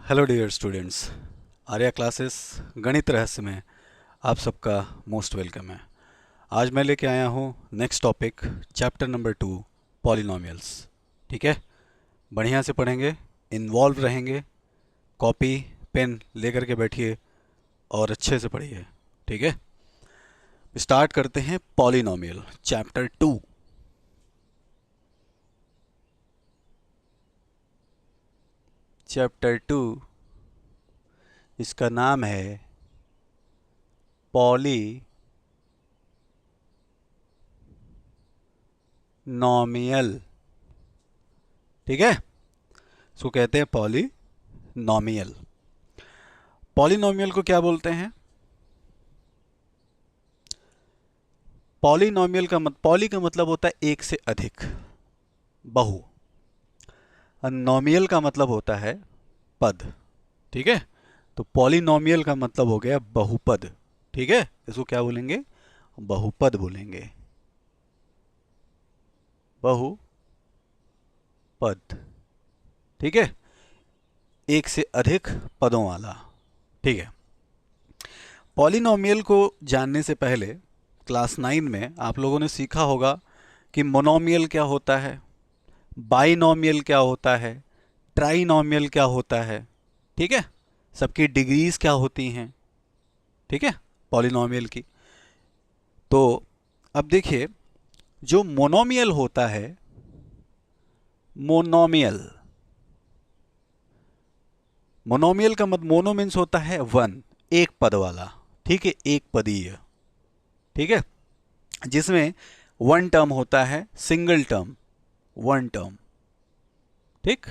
Hello dear students. Arya classes गणित रहस्य में आप सबका मोस्ट वेलकम है। आज मैं लेके आया हूँ next topic, chapter number 2, polynomials. ठीक है, बढ़िया से पढ़ेंगे, इन्वॉल्व रहेंगे, कॉपी पेन लेकर के बैठिए और अच्छे से पढ़िए। ठीक है, स्टार्ट करते हैं पॉलिनोमियल चैप्टर 2। चैप्टर 2 इसका नाम है पॉलिनोमियल। ठीक है, इसको कहते हैं पॉलिनोमियल। पॉलिनोमियल को क्या बोलते हैं? पॉलिनोमियल का पॉली का मतलब होता है एक से अधिक, बहु। और नोमियल का मतलब होता है पद। ठीक है, तो पॉलिनोमियल का मतलब हो गया बहुपद। ठीक है, इसको क्या बोलेंगे? बहुपद बोलेंगे, बहुपद। ठीक है, एक से अधिक पदों वाला। ठीक है, पॉलिनोमियल को जानने से पहले क्लास 9 में आप लोगों ने सीखा होगा कि मोनोमियल क्या होता है, बाइनोमियल क्या होता है, ट्राइनोमियल क्या होता है। ठीक है, सबकी डिग्रीज क्या होती हैं। ठीक है, पॉलिनोमियल की। तो अब देखिए, जो मोनोमियल होता है, मोनोमियल, मोनोमियल का मत मोनो मीन्स होता है वन, एक पद वाला। ठीक है, एक पदीय। ठीक है, जिसमें वन टर्म होता है, सिंगल टर्म, वन टर्म। ठीक,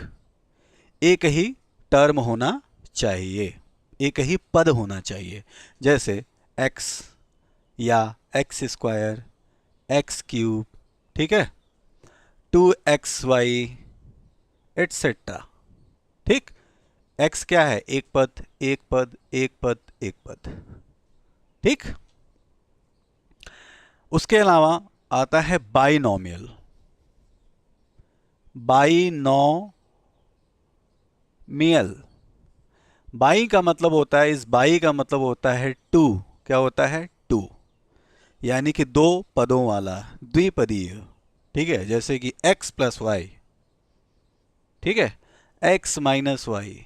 एक ही टर्म होना चाहिए, एक ही पद होना चाहिए। जैसे एक्स या एक्स स्क्वायर, एक्स क्यूब। ठीक है, 2xy एटसेट्रा। ठीक, एक्स क्या है? एक पद, एक पद, एक पद, एक पद। ठीक, उसके अलावा आता है बाइनोमियल। बाइनोमियल, बाई का मतलब होता है, इस बाई का मतलब होता है टू। क्या होता है? टू, यानी कि दो पदों वाला, द्विपदीय। ठीक है, जैसे कि x प्लस वाई। ठीक है, x minus Y,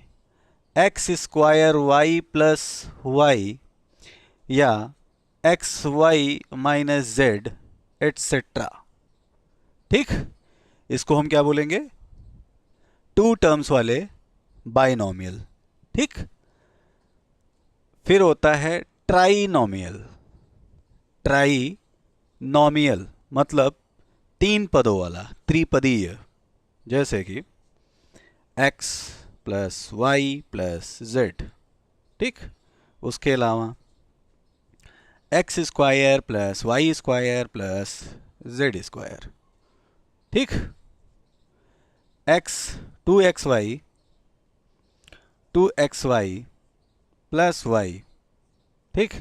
X square Y plus Y, या X Y minus Z etcetera. ठीक, इसको हम क्या बोलेंगे? टू टर्म्स वाले बाइनोमियल। ठीक, फिर होता है ट्राइनोमियल। ट्राइनोमियल मतलब तीन पदों वाला, त्रिपदीय। जैसे कि x plus Y plus Z. ठीक, उसके अलावा X square plus Y square plus Z square. ठीक, X, 2xy, 2xy plus Y. ठीक,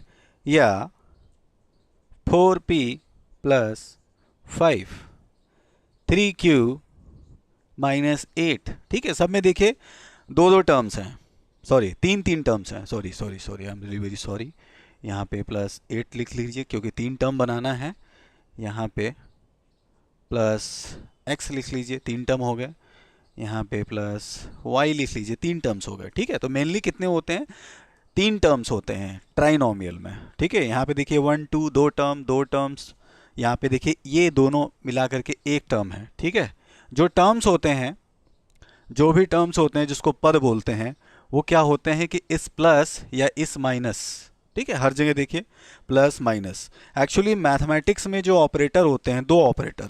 या 4p प्लस 5, 3q माइनस 8। ठीक है, सब में देखिए दो दो टर्म्स हैं, सॉरी तीन तीन टर्म्स हैं, sorry sorry sorry, I am really very sorry. यहाँ पे प्लस 8 लिख लीजिए क्योंकि तीन टर्म बनाना है। यहाँ पे प्लस x लिख लीजिए, तीन टर्म हो गए। यहाँ पे प्लस y लिख लीजिए, तीन टर्म्स हो गए। ठीक है, तो मेनली कितने होते हैं? तीन टर्म्स होते हैं ट्राइनोमियल में। ठीक है, यहाँ पे देखिए वन टू, दो टर्म, दो टर्म्स। यहाँ पे देखिए ये दोनों मिला करके एक टर्म है। ठीक है, जो टर्म्स होते हैं, जो भी टर्म्स होते हैं जिसको पद बोलते हैं, वो क्या होते हैं कि इस प्लस या इस माइनस। ठीक है, हर जगह देखिए प्लस माइनस। एक्चुअली मैथमेटिक्स में जो ऑपरेटर होते हैं, दो ऑपरेटर,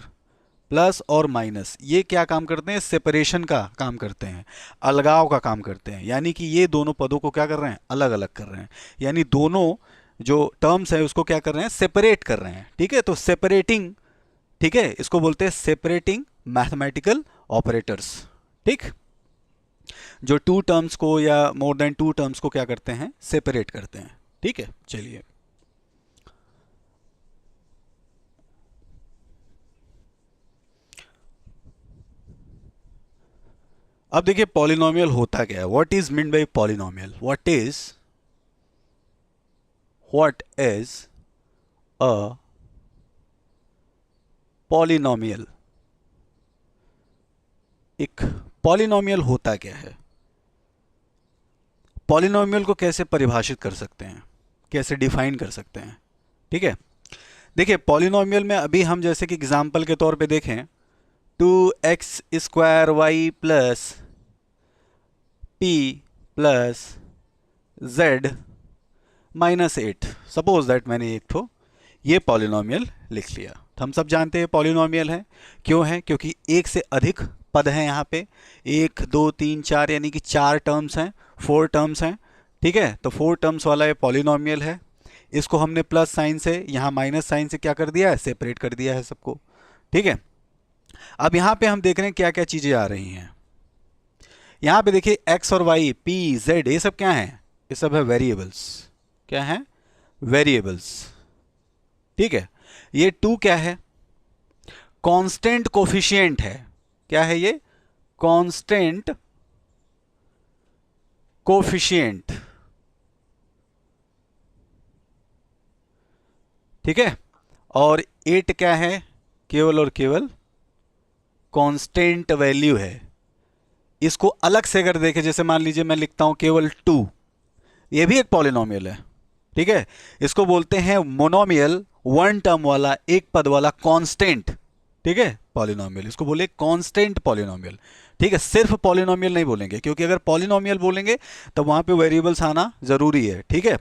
प्लस और माइनस, ये क्या काम करते हैं? सेपरेशन का काम करते हैं, अलगाव का काम करते हैं। यानी कि ये दोनों पदों को क्या कर रहे हैं? अलग अलग कर रहे हैं। यानी दोनों जो टर्म्स है उसको क्या कर रहे हैं? सेपरेट कर रहे हैं। ठीक है, तो सेपरेटिंग, ठीक है, इसको बोलते हैं सेपरेटिंग मैथमेटिकल ऑपरेटर्स। ठीक, जो टू टर्म्स को या मोर देन टू टर्म्स को क्या करते हैं? सेपरेट करते हैं। ठीक है, चलिए अब देखिए पॉलिनोमियल होता क्या है, what is mean by polynomial, what is a polynomial, एक पॉलिनोमियल होता क्या है, पॉलिनोमियल को कैसे परिभाषित कर सकते हैं, कैसे डिफाइन कर सकते हैं। ठीक है, देखिए पॉलिनोमियल में अभी हम जैसे कि एग्जाम्पल के तौर पे देखें, 2x² y plus p plus z minus 8, suppose that मैंने एक तो ये पॉलिनोमियल लिख लिया। तो हम सब जानते हैं पॉलिनोमियल है, क्यों है, क्योंकि एक से अधिक पद हैं यहाँ पे, 1 2 3 4 यानी कि 4 टर्म्स हैं, 4 टर्म्स हैं। ठीक है, तो 4 टर्म्स वाला ये पॉलिनोमियल है। इसको हमने प्लस साइन से यहाँ माइनस साइन से क्या कर दिया है, सेपरेट कर दिया है सबको। ठीक है, अब यहाँ पे हम देख रहे हैं क्या क्या चीज़ें आ रही हैं। यहाँ पे देखिए x और y, p, z, ये सब क्या हैं, ये सब है वेरिएबल्स। क्या है, वेरिएबल्स। ठीक है, ये 2 क्या है, कांस्टेंट कोफिशिएंट है। क्या है ये, कांस्टेंट कोफिशिएंट। ठीक है, और 8 क्या है, केवल और केवल कांस्टेंट वैल्यू है। इसको अलग से अगर देखें, जैसे मान लीजिए मैं लिखता हूं केवल 2, ये भी एक पॉलिनोमियल है। ठीक है, इसको बोलते हैं मोनोमियल, वन टर्म वाला, एक पद वाला कांस्टेंट। ठीक है, पॉलिनोमियल इसको बोले कांस्टेंट पॉलिनोमियल। ठीक है, सिर्फ पॉलिनोमियल नहीं बोलेंगे, क्योंकि अगर पॉलिनोमियल बोलेंगे तो वहां पे वेरिएबल्स आना जरूरी है। ठीक है,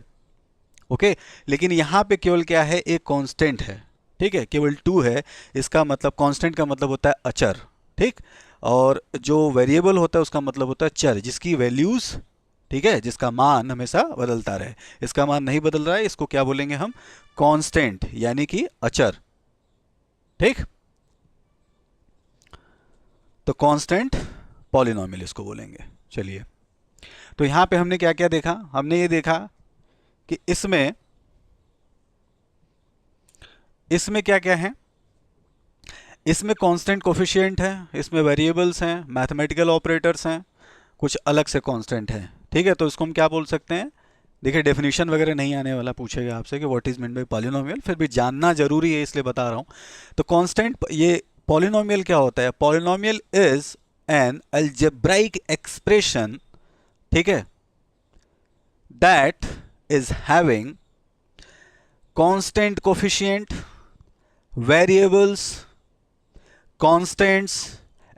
ओके, लेकिन यहां पे केवल क्या है, एक कांस्टेंट है। ठीक है, केवल 2 है, इसका मतलब कांस्टेंट का मतलब होता है अचर। ठीक, और जो वेरिएबल होता है उसका मतलब होता है चर, जिसकी वैल्यूज, ठीक है, जिसका मान हमेशा बदलता रहे। इसका मान नहीं बदल रहा है, इसको क्या बोलेंगे हम, कांस्टेंट, यानी कि अचर। ठीक, तो कांस्टेंट पॉलिनोमियल इसको बोलेंगे। चलिए, तो यहां पे हमने क्या क्या देखा, हमने ये देखा कि इसमें क्या क्या है, इसमें कांस्टेंट कोफिशिएंट है, इसमें वेरिएबल्स हैं, मैथमेटिकल ऑपरेटर्स हैं, कुछ अलग से कांस्टेंट है। ठीक है, तो इसको हम क्या बोल सकते हैं, देखिए डेफिनेशन वगैरह नहीं आने वाला, पूछेगा आपसे कि what is mean by polynomial, फिर भी जानना जरूरी है इसलिए बता रहा हूं। तो कांस्टेंट, ये पॉलिनोमियल क्या होता है, polynomial is an algebraic expression, ठीक है, that is having constant coefficient, variables, constants,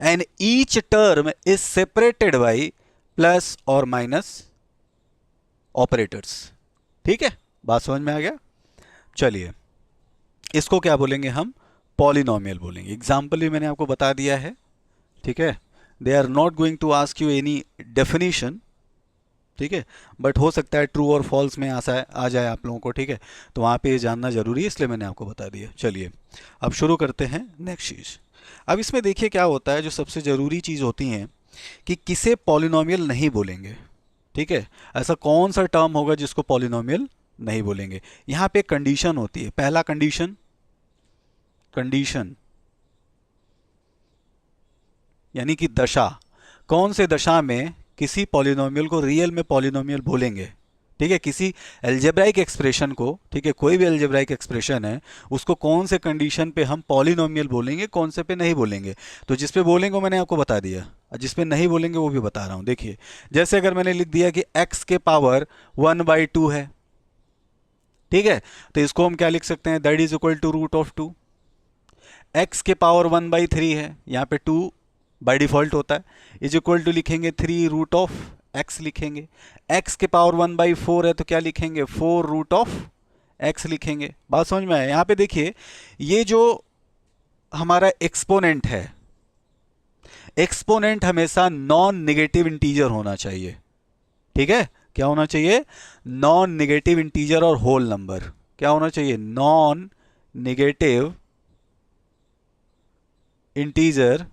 and each term is separated by plus or minus operators। ठीक है, बात समझ में आ गया। चलिए, इसको क्या बोलेंगे हम, पॉलिनोमियल बोलेंगे। एग्जाम्पल भी मैंने आपको बता दिया है। ठीक है, they are not going to ask you any definition. ठीक है, बट हो सकता है ट्रू और फॉल्स में आ जाए आप लोगों को। ठीक है, तो वहाँ पे ये जानना जरूरी है, इसलिए मैंने आपको बता दिया। चलिए, अब शुरू करते हैं नेक्स्ट चीज़। अब इसमें देखिए क्या होता है, जो सबसे ज़रूरी चीज़ होती है कि किसे पॉलिनोमियल नहीं बोलेंगे। ठीक है, ऐसा कौन सा टर्म होगा जिसको पॉलिनोमियल नहीं बोलेंगे। यहाँ पे कंडीशन होती है। पहला कंडीशन, कंडीशन यानी कि दशा, कौन से दशा में किसी पॉलिनोमियल को रियल में पॉलिनोमियल बोलेंगे। ठीक है, किसी एल्जेब्राइक एक्सप्रेशन को, ठीक है, कोई भी एल्जेब्राइक एक्सप्रेशन है, उसको कौन से कंडीशन पे हम पॉलिनोमियल बोलेंगे, कौन से पे नहीं बोलेंगे। तो जिस पे बोलेंगे वो मैंने आपको बता दिया, और जिस पे नहीं बोलेंगे वो भी बता रहा हूं। देखिए, जैसे अगर मैंने लिख दिया कि x के पावर 1/2 है, ठीक है, तो इसको हम क्या लिख सकते हैं, that is equal to root of 2। x के पावर 1/3 है, यहाँ पे 2 बाय डिफॉल्ट होता है, इज इक्वल टू लिखेंगे 3 रूट ऑफ x लिखेंगे। x के पावर 1/4 है, तो क्या लिखेंगे, 4 रूट ऑफ x लिखेंगे। बात समझ में आया। यहाँ पे देखिए, ये जो हमारा एक्सपोनेंट है, एक्सपोनेंट हमेशा नॉन नेगेटिव इंटीजर होना चाहिए। ठीक है, क्या होना चाहिए, नॉन नेगेटिव इंटीजर और होल नंबर। क्या होना चाहिए, नॉन नेगेटिव इंटीजर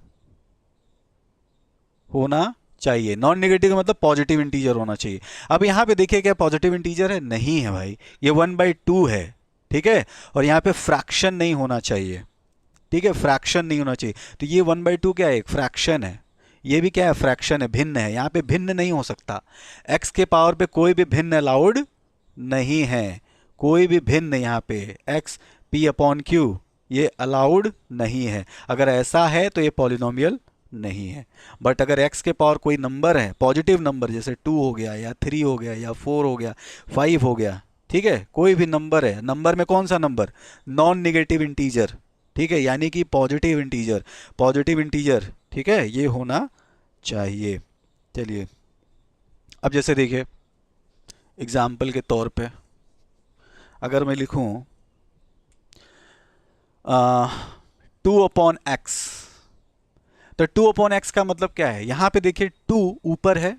होना चाहिए। नॉन नेगेटिव का मतलब पॉजिटिव इंटीजर होना चाहिए। अब यहां पे देखिए, क्या पॉजिटिव इंटीजर है, नहीं है भाई, ये 1/2 है। ठीक है, और यहां पे फ्रैक्शन नहीं होना चाहिए। ठीक है, फ्रैक्शन नहीं होना चाहिए, तो ये 1/2 क्या है, एक फ्रैक्शन है। ये भी क्या है, फ्रैक्शन है, भिन्न है, यहाँ पे भिन्न नहीं हो सकता। x के पावर पे कोई भी भिन्न अलाउड नहीं है, कोई भी भिन्न यहाँ पे x p अपॉन क्यू ये अलाउड नहीं है। अगर ऐसा है तो ये पॉलिनोमियल नहीं है। बट अगर x के पावर कोई नंबर है, पॉजिटिव नंबर, जैसे 2 हो गया या 3 हो गया या 4 हो गया, 5 हो गया, ठीक है, कोई भी नंबर है, नंबर में कौन सा नंबर, नॉन निगेटिव इंटीजर, ठीक है, यानी कि पॉजिटिव इंटीजर, पॉजिटिव इंटीजर, ठीक है, ये होना चाहिए। चलिए अब जैसे देखिए एग्जाम्पल के तौर पे अगर मैं लिखूं 2 अपॉन एक्स, तो 2 अपॉन एक्स का मतलब क्या है, यहां पे देखिए 2 ऊपर है,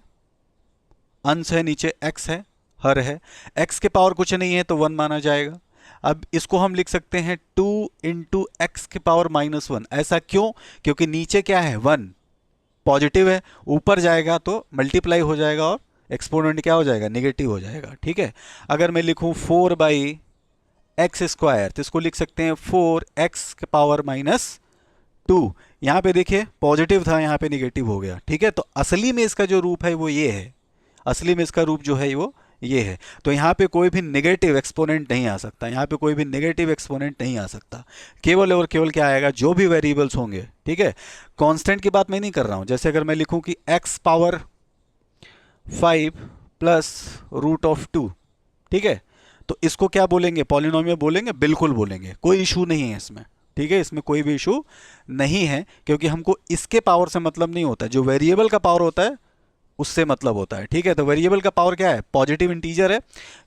अंश है, नीचे x है, हर है, x के पावर कुछ नहीं है तो 1 माना जाएगा। अब इसको हम लिख सकते हैं 2 इंटू एक्स के पावर -1। ऐसा क्यों, क्योंकि नीचे क्या है, 1 पॉजिटिव है, ऊपर जाएगा तो मल्टीप्लाई हो जाएगा और एक्सपोनेंट क्या हो जाएगा, नेगेटिव हो जाएगा, ठीक है। अगर मैं लिखूं 4 बाई एक्स स्क्वायर तो इसको लिख सकते हैं 4x के पावर -2। यहाँ पे देखिए पॉजिटिव था, यहाँ पे निगेटिव हो गया, ठीक है। तो असली में इसका जो रूप है वो ये है, असली में इसका रूप जो है वो ये है। तो यहाँ पे कोई भी नेगेटिव एक्सपोनेंट नहीं आ सकता, यहाँ पे कोई भी नेगेटिव एक्सपोनेंट नहीं आ सकता। केवल और केवल क्या आएगा, जो भी वेरिएबल्स होंगे, ठीक है। कांस्टेंट की बात मैं नहीं कर रहा हूँ। जैसे अगर मैं लिखूँ कि x power 5 plus root of 2, ठीक है, तो इसको क्या बोलेंगे, पॉलिनोमियल बोलेंगे, बिल्कुल बोलेंगे, कोई इशू नहीं है इसमें, ठीक है, इसमें कोई भी इशू नहीं है, क्योंकि हमको इसके पावर से मतलब नहीं होता, जो वेरिएबल का पावर होता है उससे मतलब होता है, ठीक है। तो वेरिएबल का पावर क्या है, पॉजिटिव इंटीजर है,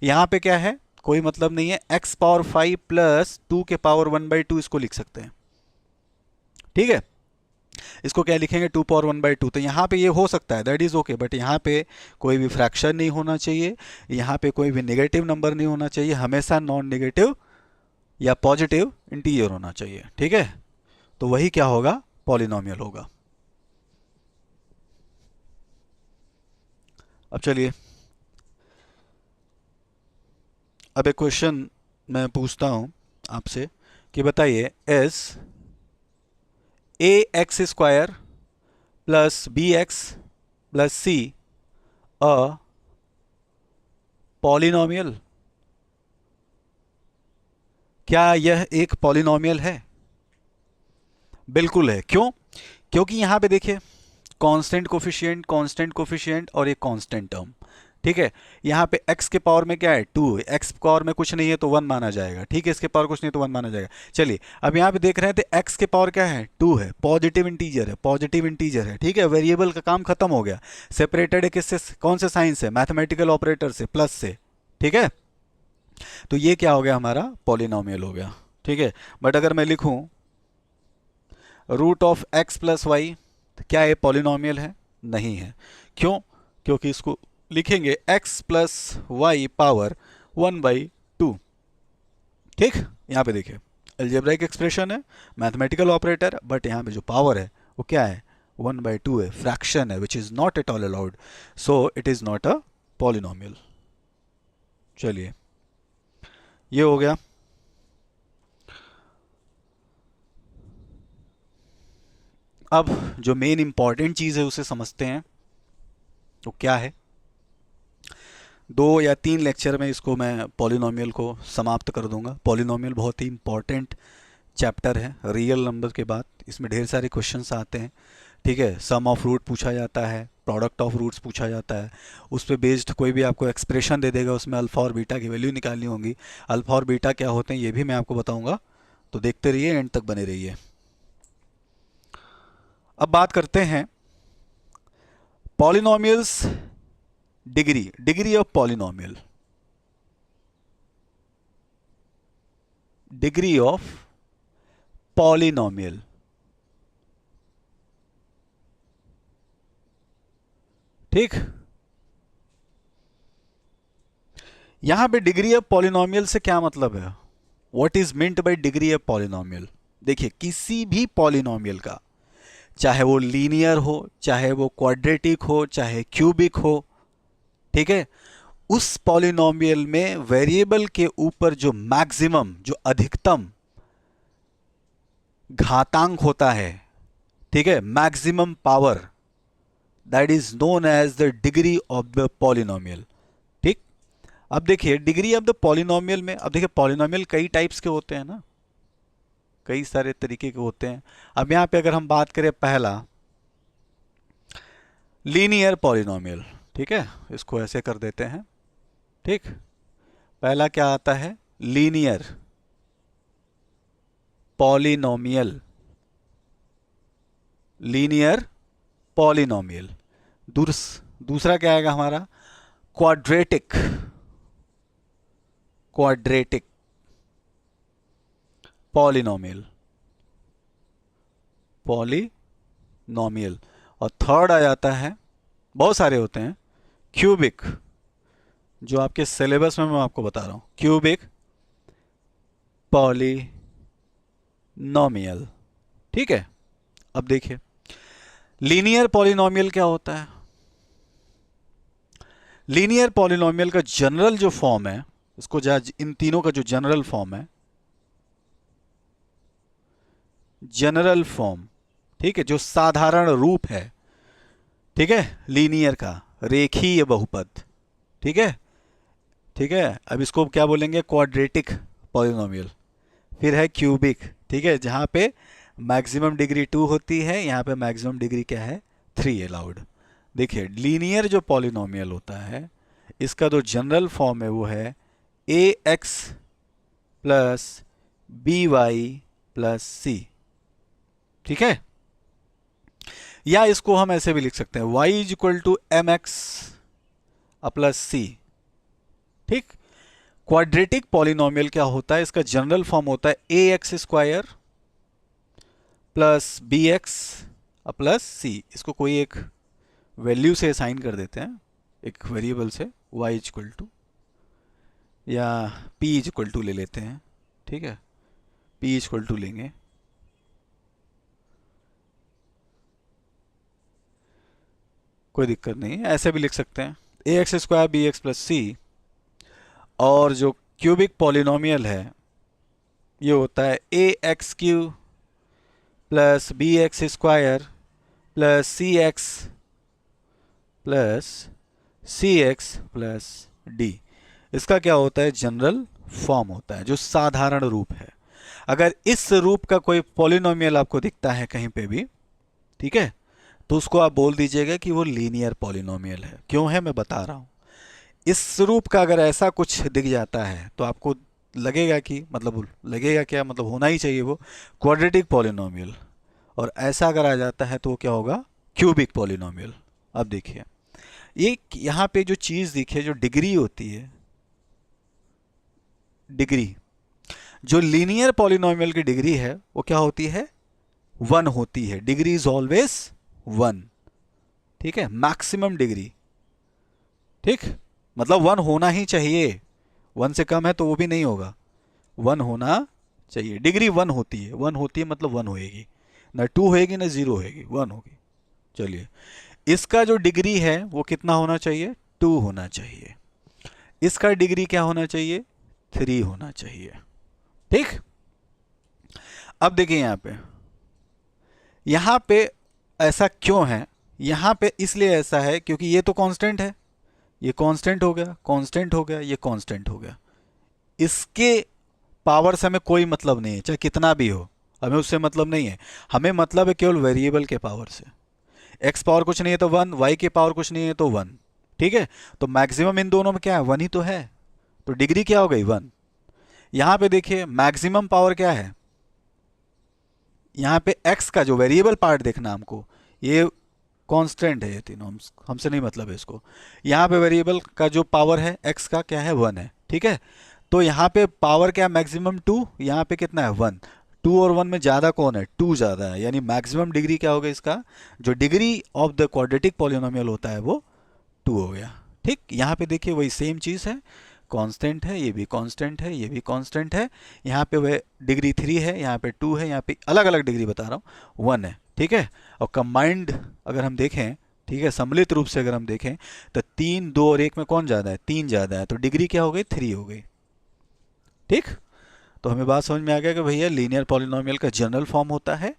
यहाँ पे क्या है, कोई मतलब नहीं है, x पावर 5 प्लस 2 के पावर 1/2 इसको लिख सकते हैं, ठीक है। इसको क्या लिखेंगे, 2 पावर 1/2। तो यहाँ पे ये हो सकता है, दैट इज ओके, बट यहाँ पे कोई भी फ्रैक्शन नहीं होना चाहिए, यहाँ पे कोई भी नेगेटिव नंबर नहीं होना चाहिए, हमेशा नॉन नेगेटिव या पॉजिटिव इंटीजर होना चाहिए, ठीक है। तो वही क्या होगा, पॉलिनोमियल होगा। अब चलिए अब एक क्वेश्चन मैं पूछता हूं आपसे कि बताइए, S ax² plus bx plus c a polynomial, क्या यह एक पॉलिनोमियल है? बिल्कुल है। क्यों? क्योंकि यहां पे देखिए कांस्टेंट कोफिशिएंट और एक कांस्टेंट टर्म, ठीक है। यहाँ पे x के पावर में क्या है, 2, x पावर में कुछ नहीं है तो 1 माना जाएगा, ठीक है, इसके पावर कुछ नहीं तो 1 माना जाएगा। चलिए अब यहाँ पे देख रहे हैं तो x के पावर क्या है, 2 है, पॉजिटिव इंटीजर है, ठीक है, वेरिएबल का काम खत्म हो गया, सेपरेटेड है किससे, कौन से साइन से, मैथमेटिकल ऑपरेटर से, प्लस से, ठीक है। तो ये क्या हो गया, हमारा पॉलिनोमियल हो गया, ठीक है। बट अगर मैं लिखूं root of x plus Y, क्या ये पॉलिनोमियल है? नहीं है। क्यों? क्योंकि इसको लिखेंगे x प्लस वाई पावर 1/2, ठीक। यहाँ पे देखिए अलजेब्राइक एक्सप्रेशन है, मैथमेटिकल ऑपरेटर, बट यहाँ पे जो पावर है वो क्या है, 1/2 है, फ्रैक्शन है, which is not at all allowed, so it is not a polynomial. चलिए ये हो गया। अब जो मेन इंपॉर्टेंट चीज है उसे समझते हैं, तो क्या है। 2 या 3 लेक्चर में इसको मैं पॉलिनोमियल को समाप्त कर दूंगा। पॉलिनोमियल बहुत ही इंपॉर्टेंट चैप्टर है रियल नंबर के बाद, इसमें ढेर सारे क्वेश्चंस आते हैं, ठीक है। सम ऑफ रूट पूछा जाता है, प्रोडक्ट ऑफ रूट्स पूछा जाता है, उस पर बेस्ड कोई भी आपको एक्सप्रेशन दे देगा, उसमें अल्फा और बीटा की वैल्यू निकालनी होगी। अल्फा और बीटा क्या होते हैं ये भी मैं आपको बताऊंगा, तो देखते रहिए, एंड तक बने रहिए। अब बात करते हैं polynomials degree of polynomial, degree of polynomial, ठीक। यहां पे डिग्री ऑफ पॉलिनोमियल से क्या मतलब है, what is meant by degree of polynomial. देखिए किसी भी पॉलिनोमियल का, चाहे वो लीनियर हो, चाहे वो क्वाड्रेटिक हो, चाहे क्यूबिक हो, ठीक है, उस पॉलिनोमियल में वेरिएबल के ऊपर जो मैक्सिमम, जो अधिकतम घातांक होता है, ठीक है, maximum power, that is known as the degree of the polynomial. ठीक, अब देखिए डिग्री ऑफ द पॉलिनोमियल में, अब देखिए पॉलिनोमियल कई टाइप्स के होते हैं ना, कई सारे तरीके के होते हैं। अब यहाँ पे अगर हम बात करें पहला लीनियर पॉलिनोमियल, ठीक है, इसको ऐसे कर देते हैं। ठीक, पहला क्या आता है, लीनियर पॉलिनोमियल, लीनियर पॉलिनोमियल। दूसरा क्या आएगा हमारा, क्वाड्रेटिक, क्वाड्रेटिक पॉलिनोमियल, पॉलिनोमियल। और थर्ड आ जाता है, बहुत सारे होते हैं, क्यूबिक, जो आपके सिलेबस में मैं आपको बता रहा हूं, क्यूबिक पॉलिनोमियल। ठीक है, अब देखिए लीनियर पॉलिनोमियल क्या होता है। लीनियर पॉलिनोमियल का जनरल जो फॉर्म है, इसको इन तीनों का जो जनरल फॉर्म है, जनरल फॉर्म, ठीक है, जो साधारण रूप है, ठीक है, लीनियर का, रेखीय बहुपद। ठीक है, ठीक है, अब इसको क्या बोलेंगे, क्वाड्रेटिक पॉलिनोमियल। फिर है क्यूबिक, ठीक है, जहां पे मैक्सिमम डिग्री 2 होती है, यहाँ पे मैक्सिमम डिग्री क्या है, 3 अलाउड। देखिए लीनियर जो पॉलिनोमियल होता है, इसका जो जनरल फॉर्म है वो है ax plus B Y plus C. ठीक है, या इसको हम ऐसे भी लिख सकते हैं, y is equal to M X plus C. ठीक, क्वाड्रेटिक पॉलिनोमियल क्या होता है, इसका जनरल फॉर्म होता है A X square plus B X plus C. इसको कोई एक वैल्यू से असाइन कर देते हैं, एक वेरिएबल से, y इज इक्वल टू, या p इज इक्वल टू ले लेते हैं। ठीक है, p इज इक्वल टू लेंगे, कोई दिक्कत नहीं है, ऐसे भी लिख सकते हैं, A X square B X plus C. और जो क्यूबिक पॉलिनोमियल है ये होता है A X cube plus B X square plus C X plus D. इसका क्या होता है, जनरल फॉर्म होता है, जो साधारण रूप है। अगर इस रूप का कोई पॉलिनोमियल आपको दिखता है कहीं पे भी, ठीक है, तो उसको आप बोल दीजिएगा कि वो लीनियर पॉलिनोमियल है। क्यों है, मैं बता रहा हूं। इस रूप का अगर ऐसा कुछ दिख जाता है तो आपको लगेगा कि, मतलब लगेगा क्या, मतलब होना ही चाहिए वो क्वाड्रेटिक पॉलिनोमियल। और ऐसा अगर आ जाता है तो वो क्या होगा, क्यूबिक पॉलिनोमियल। अब देखिए ये यहाँ पे जो चीज़ दिखे, जो डिग्री होती है, डिग्री, जो लीनियर पॉलिनोमियल की डिग्री है वो क्या होती है, 1 होती है। Degree is always 1। ठीक है, मैक्सिमम डिग्री, ठीक, मतलब 1 होना ही चाहिए, 1 से कम है तो वो भी नहीं होगा, 1 होना चाहिए। डिग्री 1 होती है, 1 होती है मतलब 1 होएगी, ना 2 होएगी ना 0 होएगी, 1 होगी। चलिए, इसका जो डिग्री है वो कितना होना चाहिए, 2 होना चाहिए। इसका डिग्री क्या होना चाहिए, 3 होना चाहिए। ठीक, अब देखिए यहां पे ऐसा क्यों है, यहां पे इसलिए ऐसा है क्योंकि ये तो कांस्टेंट है, ये कांस्टेंट हो गया, कांस्टेंट हो गया, ये कांस्टेंट हो गया। इसके पावर से हमें कोई मतलब नहीं है, चाहे कितना भी हो, हमें उससे मतलब नहीं है। हमें मतलब है केवल वेरिएबल के पावर से। एक्स पावर कुछ नहीं है तो 1, वाई के पावर कुछ नहीं है तो 1। ठीक है, तो मैक्सिमम इन दोनों में क्या है, 1 ही तो है, तो डिग्री क्या हो गई, 1। यहां पे देखिए मैक्सिमम पावर क्या है, यहां पे x का जो वेरिएबल पार्ट देखना हमको, ये कांस्टेंट है, ये तीनों हमसे नहीं मतलब है इसको। यहाँ पे वेरिएबल का जो पावर है x का क्या है, 1 है। ठीक है, तो यहाँ पे पावर क्या है, मैक्सिमम 2, यहाँ पे कितना है, 1। 2 और 1 में ज़्यादा कौन है, 2 ज़्यादा है, यानी मैक्सिमम डिग्री क्या होगा इसका, जो degree of the quadratic polynomial होता है वो 2 हो गया। ठीक, यहाँ पे देखिए वही सेम चीज़ है, कांस्टेंट है, ये भी कांस्टेंट है, ये भी कांस्टेंट है। यहाँ पे वह डिग्री 3 है, यहाँ पे 2 है, यहाँ पे अलग अलग डिग्री बता रहा हूँ, 1 है। ठीक है, और कंबाइंड अगर हम देखें, ठीक है, सम्मिलित रूप से अगर हम देखें तो 3, 2 और 1 में कौन ज़्यादा है, 3 ज़्यादा है, तो डिग्री क्या हो गई, 3 हो गई। ठीक, तो हमें बात समझ में आ गया कि भैया लीनियर पॉलिनोमियल का जनरल फॉर्म होता है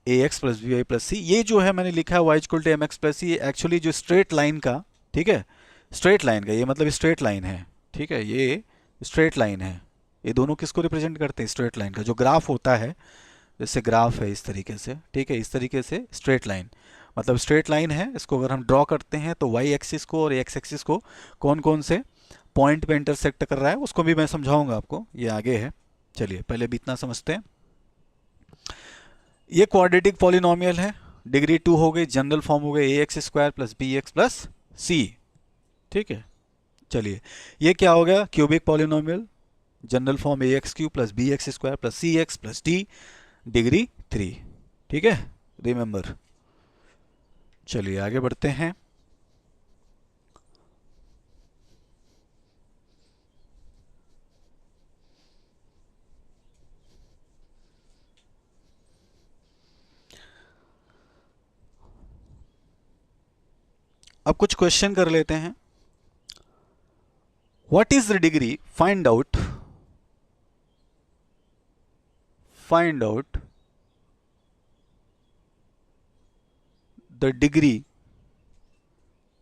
A X plus B Y plus C, ये जो है मैंने लिखा है Y equal to M X plus C, ये एक्चुअली जो स्ट्रेट लाइन का, ठीक है, स्ट्रेट लाइन का, ये मतलब स्ट्रेट लाइन है, ठीक है, ये स्ट्रेट लाइन है। ये दोनों किसको रिप्रेजेंट करते हैं? स्ट्रेट लाइन का जो ग्राफ होता है, जैसे ग्राफ है इस तरीके से, ठीक है, इस तरीके से स्ट्रेट लाइन, मतलब स्ट्रेट लाइन है, इसको अगर हम ड्रॉ करते हैं तो वाई एक्सिस को और एक्स एक्सिस को कौन कौन से पॉइंट पे इंटरसेक्ट कर रहा है उसको भी मैं समझाऊंगा आपको, ये आगे है। चलिए पहले भी इतना समझते हैं। ये क्वाड्रेटिक पॉलिनोमियल है, डिग्री 2 हो गई, जनरल फॉर्म हो गई A X square plus B X plus C, ठीक है। चलिए ये क्या हो गया? Cubic polynomial, general form A X cube plus B X square plus C X plus D, degree 3, ठीक है, रिमेंबर। चलिए आगे बढ़ते हैं। अब कुछ क्वेश्चन कर लेते हैं। What is the degree, find out the degree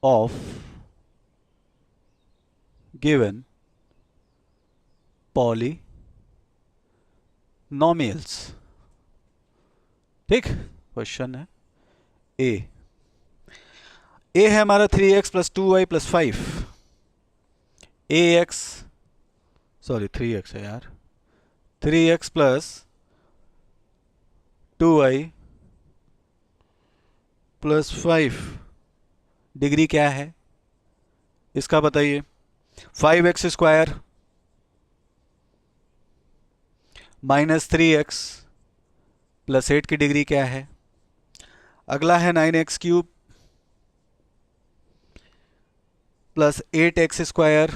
of given polynomials, ठीक, क्वेश्चन है। ए है हमारा 3x प्लस 2y प्लस 5, ए एक्स, सॉरी 3x है यार, 3x plus 2y plus 5, degree क्या है इसका बताइए। 5x square minus 3x plus 8 की डिग्री क्या है? अगला है 9x cube plus 8x square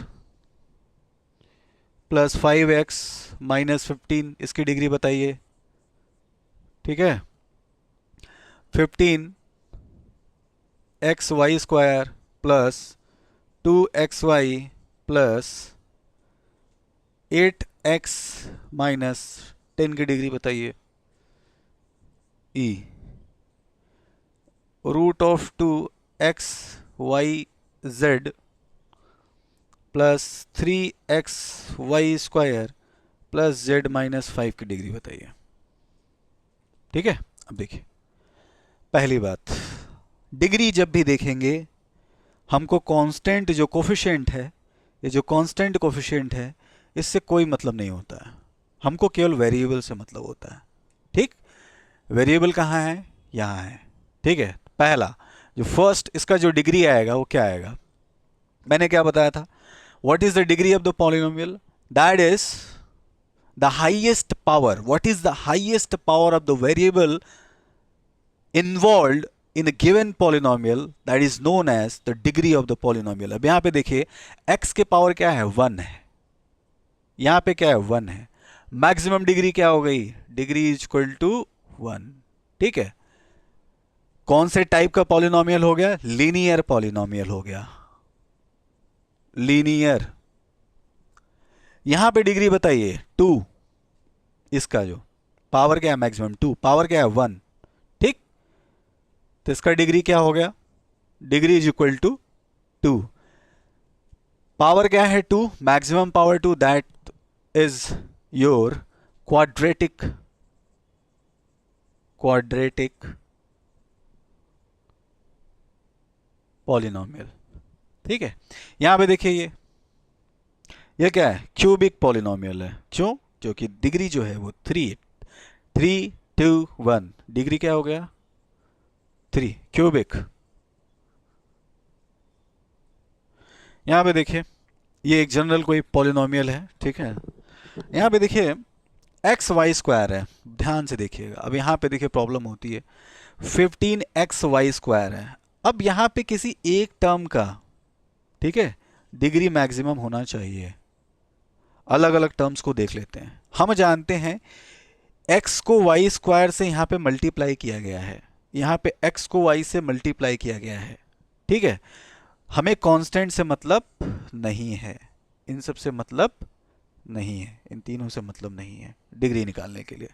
plus 5x minus 15, इसकी डिग्री बताइए, ठीक है। 15xy square plus 2xy plus 8x minus 10 की डिग्री बताइए। E root of 2xyz plus 3xy square plus z minus 5 की डिग्री बताइए, ठीक है। अब देखिए पहली बात, डिग्री जब भी देखेंगे हमको कांस्टेंट जो कोफिशिएंट है, ये जो कांस्टेंट कोफिशिएंट है, इससे कोई मतलब नहीं होता है, हमको केवल वेरिएबल से मतलब होता है, ठीक। वेरिएबल कहाँ है? यहाँ है, ठीक है। पहला जो फर्स्ट इसका जो डिग्री आएगा वो क्या आएगा? मैंने क्या बताया था? What is the degree of the polynomial? That is the highest power, what is the highest power of the variable involved in a given polynomial, that is known as the degree of the polynomial। अब यहाँ पे देखिए x के power क्या है? 1 है, यहाँ पे क्या है? 1 है। मैक्सिमम डिग्री क्या हो गई? डिग्री इज इक्वल टू 1, ठीक है। कौन से टाइप का पॉलिनोमियल हो गया? लीनियर पॉलिनोमियल हो गया, लीनियर। यहां पे डिग्री बताइए 2, इसका जो पावर क्या है? मैक्सिमम 2, पावर क्या है? 1, ठीक। तो इसका डिग्री क्या हो गया? Degree is equal to 2, power क्या है? 2, maximum power 2, that is your quadratic polynomial, ठीक है। यहां पे देखिए ये क्या है? क्यूबिक पॉलिनोमियल है, क्यों? क्योंकि डिग्री जो है वो 3 2 1, डिग्री क्या हो गया? 3, क्यूबिक। यहां पे देखिए ये एक जनरल कोई पॉलिनोमियल है, ठीक है। यहां पे देखिए एक्स वाई स्क्वायर है, ध्यान से देखिएगा। अब यहां पे देखिए प्रॉब्लम होती है, 15xy स्क्वायर है। अब यहां पे किसी एक टर्म का, ठीक है, डिग्री मैक्सिमम होना चाहिए। अलग अलग टर्म्स को देख लेते हैं। हम जानते हैं x को y स्क्वायर से यहाँ पे मल्टीप्लाई किया गया है, यहाँ पे x को y से मल्टीप्लाई किया गया है, ठीक है। हमें कांस्टेंट से मतलब नहीं है, इन सब से मतलब नहीं है, इन तीनों से मतलब नहीं है डिग्री निकालने के लिए।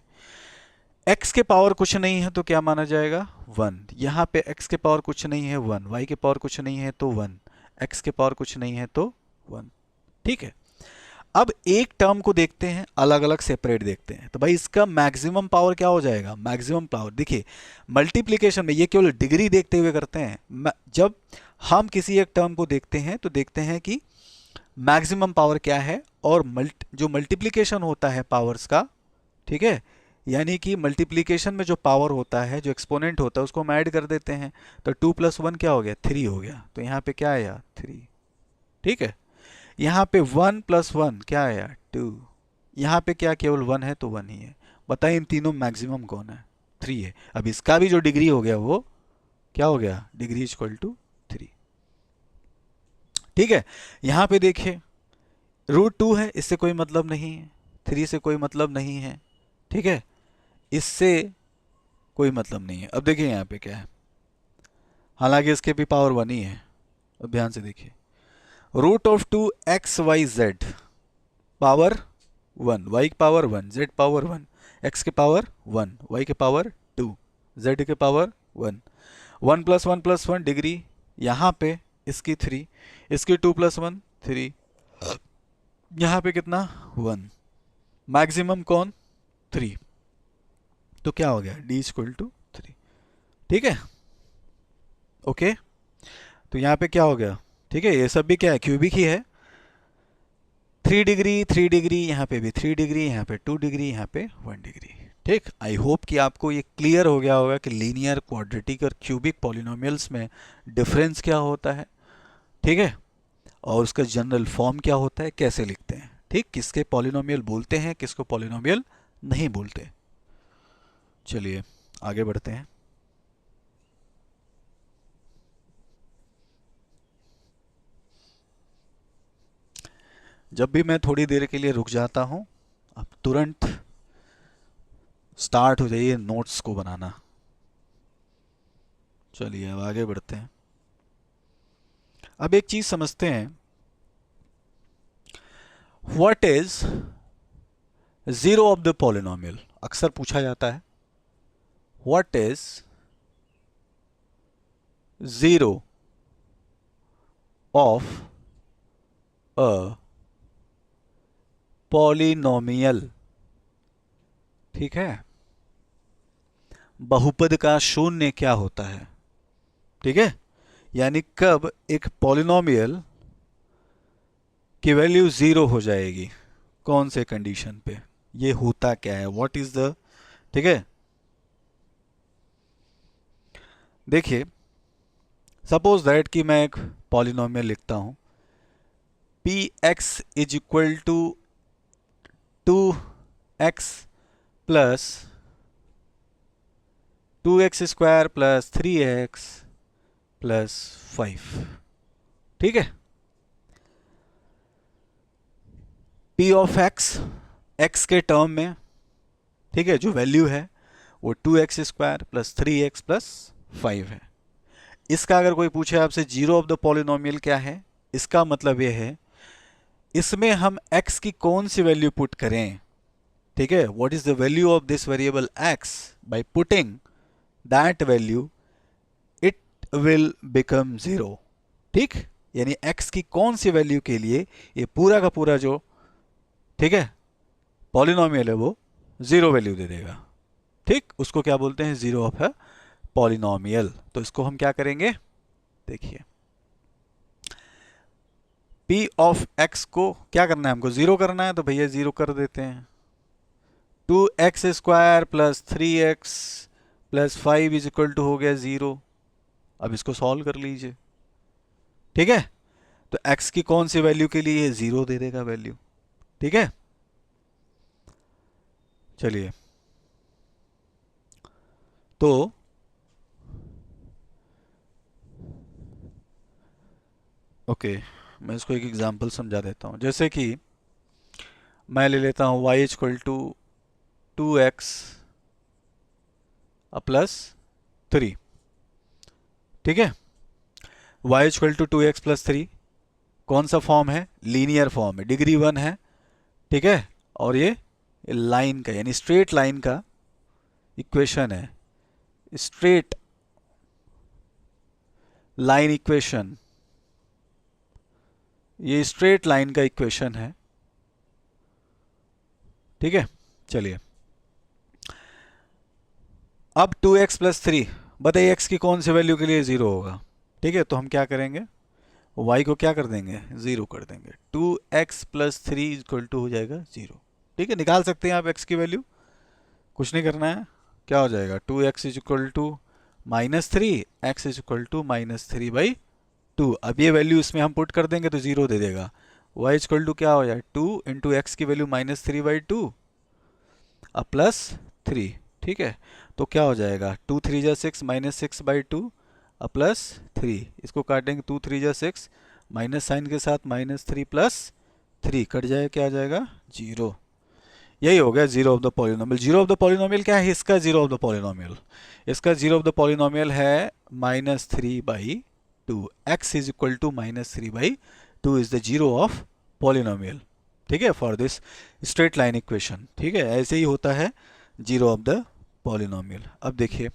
x के पावर कुछ नहीं है तो क्या माना जाएगा 1। यहाँ पे x के पावर कुछ नहीं है 1, y के पावर कुछ नहीं है तो 1, x के पावर कुछ नहीं है तो 1। ठीक है, अब एक टर्म को देखते हैं, अलग अलग सेपरेट देखते हैं। तो भाई इसका मैक्सिमम पावर क्या हो जाएगा, मैक्सिमम पावर देखिए मल्टीप्लिकेशन में ये केवल डिग्री देखते हुए करते हैं। जब हम किसी एक टर्म को देखते हैं तो देखते हैं कि मैक्सिमम पावर क्या है, और जो मल्टीप्लिकेशन होता है पावर्स का, ठीक है, यानी कि मल्टीप्लिकेशन में जो पावर होता है, जो एक्सपोनेंट होता है, उसको हम ऐड कर देते हैं। तो 2 + 1 क्या हो गया 3 हो गया, तो यहाँ पे क्या आया 3। ठीक है, यहाँ पे 1 + 1 क्या आया 2, यहाँ पे क्या केवल 1 है तो 1 ही है। बताइए इन तीनों मैक्सिमम कौन है 3 है। अब इसका भी जो डिग्री हो गया वो क्या हो गया, डिग्री इक्वल टू 3। ठीक है, यहाँ पे देखिए √2 है, इससे कोई मतलब नहीं है, 3 से कोई मतलब नहीं है, ठीक है, इससे कोई मतलब नहीं है। अब देखिए यहाँ पे क्या है, हालांकि इसके भी पावर 1 ही है। अब ध्यान से देखिए √2 x y z power 1, y की पावर 1, z पावर 1, x के पावर 1, y के पावर 2, z के पावर 1, 1 + 1 + 1 डिग्री, यहाँ पे इसकी 3, इसकी 2 + 1 3, यहाँ पे कितना 1, मैक्सिमम कौन 3, तो क्या हो गया d = 3। ठीक है, ओके, तो यहाँ पे क्या हो गया, ठीक है, ये सब भी क्या है क्यूबिक ही है। 3 डिग्री 3 डिग्री, यहाँ पे भी 3 डिग्री, यहाँ पे 2 डिग्री, यहाँ पे 1 डिग्री। ठीक, आई होप कि आपको ये क्लियर हो गया होगा कि लीनियर, क्वाड्रेटिक और क्यूबिक पॉलिनोमियल्स में डिफरेंस क्या होता है, ठीक है, और उसका जनरल फॉर्म क्या होता है, कैसे लिखते हैं। ठीक, किसके पॉलिनोमियल बोलते हैं, किसको पॉलिनोमियल नहीं बोलते। चलिए आगे बढ़ते हैं। जब भी मैं थोड़ी देर के लिए रुक जाता हूं, आप तुरंत स्टार्ट हो जाइए नोट्स को बनाना। चलिए अब आगे बढ़ते हैं। अब एक चीज समझते हैं, what is zero of the polynomial. अक्सर पूछा जाता है what is zero of a polynomial. ठीक है, बहुपद का शून्य क्या होता है, ठीक है, यानी कब एक पॉलिनोमियल की वैल्यू 0 हो जाएगी, कौन से कंडीशन पे, ये होता क्या है, व्हाट इज द, ठीक है। देखिए सपोज दैट कि मैं एक पॉलिनोमियल लिखता हूं px = 2x plus 2x² plus 3x plus 5। ठीक है, p ऑफ x के टर्म में, ठीक है, जो वैल्यू है वो 2x² प्लस 3x प्लस 5 है। इसका अगर कोई पूछे आपसे जीरो ऑफ द पॉलिनोमियल क्या है, इसका मतलब ये है इसमें हम x की कौन सी वैल्यू पुट करें, ठीक है, what is the value of this variable x, by putting that value it will become 0। ठीक, यानी x की कौन सी वैल्यू के लिए ये पूरा का पूरा जो, ठीक है, पॉलिनोमियल है वो 0 वैल्यू दे देगा। ठीक, उसको क्या बोलते हैं, जीरो ऑफ है पॉलिनोमियल। तो इसको हम क्या करेंगे, देखिए p ऑफ x को क्या करना है, हमको 0 करना है, तो भैया 0 कर देते हैं। 2x² plus 3x plus 5 is equal to हो गया 0। अब इसको सॉल्व कर लीजिए, ठीक है, तो x की कौन सी वैल्यू के लिए 0 दे देगा वैल्यू। ठीक है, चलिए तो ओके, मैं इसको एक एग्जांपल समझा देता हूं। जैसे कि मैं ले लेता हूं y = 2x प्लस 3। ठीक है, y = 2x प्लस 3 कौन सा फॉर्म है, लीनियर फॉर्म है, डिग्री 1 है, ठीक है, और ये लाइन का यानी स्ट्रेट लाइन का इक्वेशन है, स्ट्रेट लाइन इक्वेशन, ये स्ट्रेट लाइन का इक्वेशन है, ठीक है। चलिए अब 2x प्लस 3, बताइए x की कौन सी वैल्यू के लिए 0 होगा। ठीक है, तो हम क्या करेंगे, y को क्या कर देंगे, 0 कर देंगे। 2x प्लस 3 इक्वल टू हो जाएगा 0। ठीक है, निकाल सकते हैं आप x की वैल्यू, कुछ नहीं करना है। क्या हो जाएगा, 2x is equal to -3, x is equal to -3/2। अब ये वैल्यू इसमें हम पुट कर देंगे तो 0 दे देगा। y इज इक्वल टू क्या हो जाए, 2 इंटू एक्स की वैल्यू -3/2 अब प्लस 3। ठीक है, तो क्या हो जाएगा, 2 3 जा 6 -6/2 अब प्लस 3। इसको काटेंगे, 2 3 जा 6, माइनस साइन के साथ -3 प्लस 3 कट जाए, क्या आ जाएगा, 0। यही हो गया zero of the polynomial. Zero of the polynomial क्या है, इसका जीरो ऑफ द पॉलिनोमियल, इसका जीरो ऑफ द पॉलिनोमियल है -3/2। x is equal to -3/2 is the zero of polynomial. ठीक है, for this straight line equation. ठीक है, ऐसे ही होता है जीरो ऑफ द पॉलिनोमियल। अब देखिए,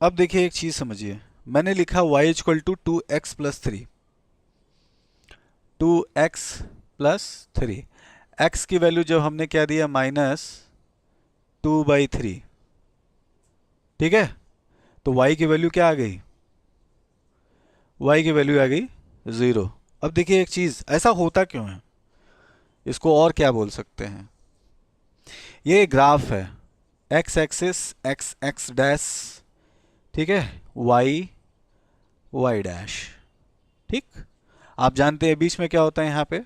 अब देखिए एक चीज समझिए, मैंने लिखा y equal to 2x plus 3, 2x plus 3। x की वैल्यू जब हमने क्या दिया, -2/3। ठीक है, तो y की वैल्यू क्या आ गई, y की वैल्यू आ गई 0। अब देखिए एक चीज, ऐसा होता क्यों है, इसको और क्या बोल सकते हैं, ये ग्राफ है, x axis x x dash, ठीक है, y y डैश। ठीक, आप जानते हैं बीच में क्या होता है यहाँ पे,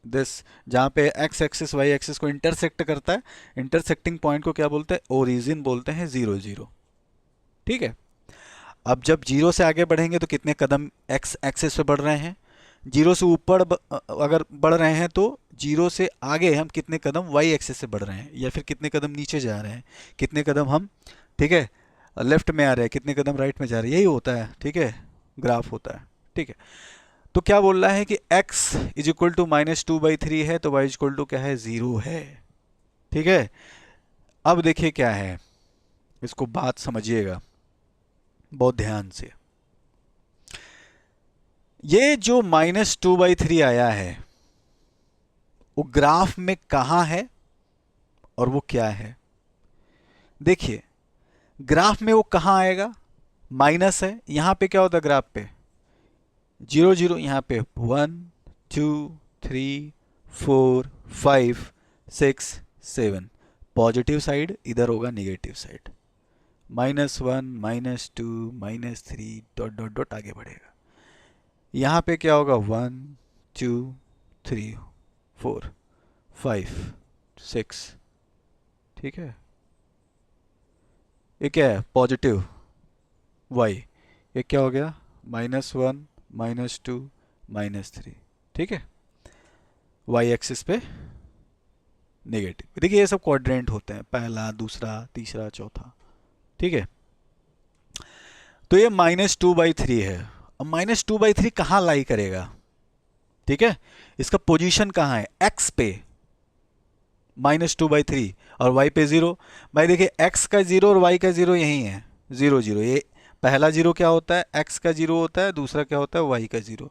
दिस, जहाँ पे x एक्सिस y एक्सिस को इंटरसेक्ट करता है, इंटरसेक्टिंग पॉइंट को क्या बोलते हैं, ओरिजिन बोलते हैं, 0 0। ठीक है, अब जब 0 से आगे बढ़ेंगे तो कितने कदम x एक्सिस पे बढ़ रहे हैं, 0 से ऊपर अगर बढ़ रहे हैं तो 0 से आगे हम कितने कदम y एक्सिस से बढ़ रहे हैं, या फिर कितने कदम नीचे जा रहे हैं, कितने कदम हम, ठीक है, लेफ्ट में आ रहे हैं, कितने कदम राइट में जा रहे हैं, यही होता है। ठीक है, ग्राफ होता है। ठीक है, तो क्या बोल रहा है कि x इज इक्वल टू -2/3 है, तो y इज इक्वल टू क्या है, 0 है। ठीक है, अब देखिए क्या है, इसको बात समझिएगा बहुत ध्यान से। ये जो -2/3 आया है वो ग्राफ में कहां है और वो क्या है, देखिए ग्राफ में वो कहां आएगा, माइनस है, यहां पे क्या होता है ग्राफ पे, 0 0, यहाँ पे 1 2 3 4 5 6 7, पॉजिटिव साइड, इधर होगा negative side, -1 -2 -3 dot dot dot आगे बढ़ेगा। यहाँ पे क्या होगा, 1 2 3 4 5 6। ठीक है, ये क्या है, पॉजिटिव y, ये क्या हो गया, -1 -2 -3। ठीक है, y एक्सिस पे नेगेटिव। देखिए ये सब क्वाड्रेंट होते हैं, पहला दूसरा तीसरा चौथा। ठीक है, तो ये -2/3 है। अब -2/3 कहाँ लाई करेगा, ठीक है, इसका पोजीशन कहाँ है, x पे -2/3 और y पे 0। भाई देखिए x का 0 और y का 0 यही है, 0 0। ये पहला 0 क्या होता है, x का 0 होता है, दूसरा क्या होता है, y का 0,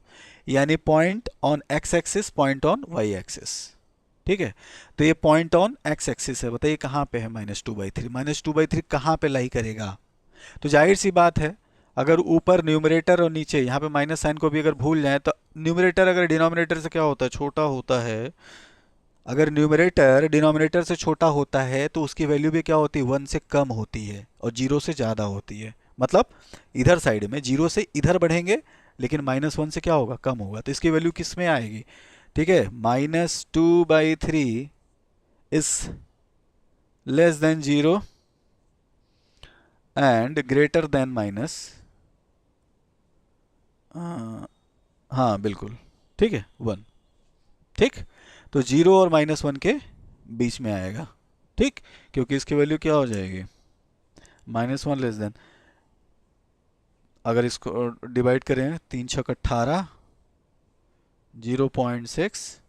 यानी point on x axis, point on y axis. ठीक है, तो ये पॉइंट ऑन x एक्सिस है, बताइए कहाँ पे है, -2/3। -2/3 कहाँ पे लाई करेगा, तो जाहिर सी बात है, अगर ऊपर न्यूमरेटर और नीचे यहाँ पे माइनस साइन को भी अगर भूल जाए तो न्यूमरेटर अगर डिनोमिनेटर से क्या होता है, छोटा होता है, अगर न्यूमरेटर डिनोमिनेटर से छोटा होता है तो उसकी वैल्यू भी क्या होती है, 1 से कम होती है और 0 से ज़्यादा होती है। मतलब इधर साइड में 0 से इधर बढ़ेंगे लेकिन -1 से क्या होगा, कम होगा, तो इसकी वैल्यू किस में आएगी, ठीक है, -2/3 is less than 0 and greater than minus, हाँ बिल्कुल, ठीक है, 1। ठीक, तो 0 और -1 के बीच में आएगा। ठीक, क्योंकि इसकी वैल्यू क्या हो जाएगी, -1 लेस देन, अगर इसको डिवाइड करें 3 छक 18, 0.6,